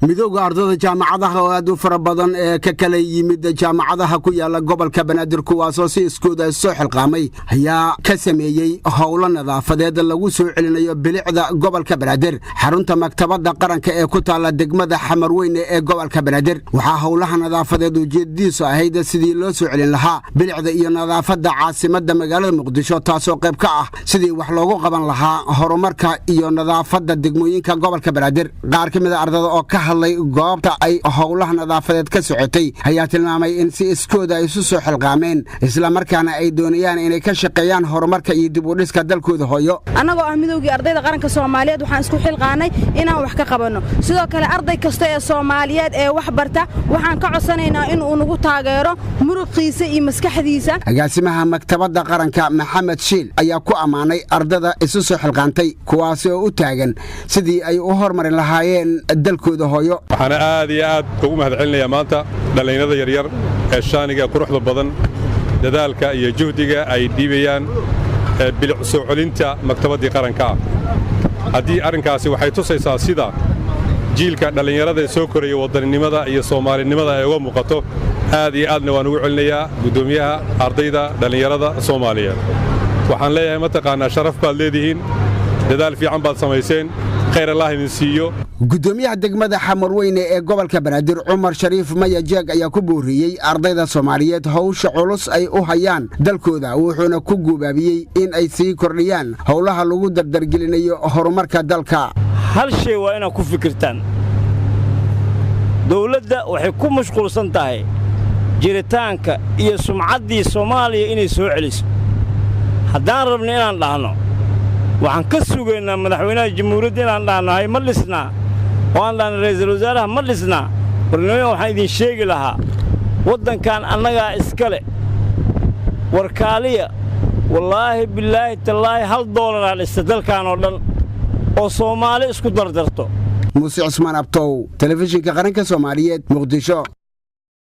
midowga ardayda jaamacadaha oo aad u fara badan ee ka kala yimid jaamacadaha ku yaala gobolka Banaadir kuwaasoo si iskooda soo xilqaamay ayaa ka sameeyay howlo nadaafadeed lagu soo celinayo bilicda gobolka Banaadir xarunta maktabada qaranka ee ku taala degmada Xamarweyne ee gobolka Banaadir waxa howlaha nadaafadeed ujeedadiisu ahayd sidii loo soo celin lahaa bilicda iyo nadaafada caasimadda magaalada Muqdisho taasoo qayb ka ah sidii wax loogu qaban lahaa horumarka iyo nadaafada degmooyinka gobolka Banaadir qaar ka mid ah ardayda oo ka hadlay goobta ay howlaha nadaafadeed ka socotay ayaa tilmaamay in si iskooda ay soo xilqaameen isla markaana ay doonayaan inay ka shaqeeyaan horumarka iyo dib u dhiska dalkooda hooyo anagoo ah midowgii ardayda qaranka Soomaaliyeed waxaan isku xilqaanay inaan wax ka qabano sidoo kale arday kasta ee Soomaaliyeed ee wax barta waxaan ka codsanaynaa in uu nagu taageero muruqiisa iyo maskaxdiisa agaasimaha maktabada qaranka Maxamed Shiil ayaa ku amaanay ardayda isu soo xilqaantay kuwaas oo u taagan sidii ay u horumarin lahaayeen dalkooda hooyo waxaan aad iyo aad ugu mahadcelinayaa maanta dhalinyarada yaryar ee shaaniga quruxda badan dadaalka iyo juhdiga ay dhiibayaan bilic soo celinta maktabadii qaranka haddii arrinkaasi waxay tusaysaa sida jiilka dhalinyarada soo koraya wadaninimada iyo Soomaalinimada ay uga muuqato aad iyo aadna waan ugu celinayaa gudoomiyaha ardayda dhalinyarada Soomaaliyeed waxaan leeyahay mataqaanaa sharaf baad leedihiin dadaal fiican baad samayseen خير الله ينسيو gudoomiyaha degmada Xamarweyne ee gobolka Banaadir Umar Shariif Maya Jeeg ayaa ku booriyay ardayda Soomaaliyeed hawsha culus ay u hayaan dalkooda wuxuuna ku guubaabiyay in ay sii kordhiyaan howlaha lagu dardargelinayo horumarka dalka hal shay waa inaad ku fikirtaan dawladda waxay ku mashquulsan tahay jiritaanka iyo sumcaddii Soomaaliya inay soo celiso haddaan rabno inaan dhahno waxaan ka sugaynaa madaxweynaha jamhuuriyadda inaan dhahnahay ma dhisnaa oo aan dhahno ra'iisul wasaaraha ma dhisnaa barnaamijka waxaan idin sheegi lahaa waddankan annagaa iska leh warkaaliya wallaahi billaahi tallaahi $1 aan dhista dalkan oo dhan oo Soomaali isku dardarto Muuse Cusmaan Abtow telefishinka qaranka Soomaaliyeed Muqdisho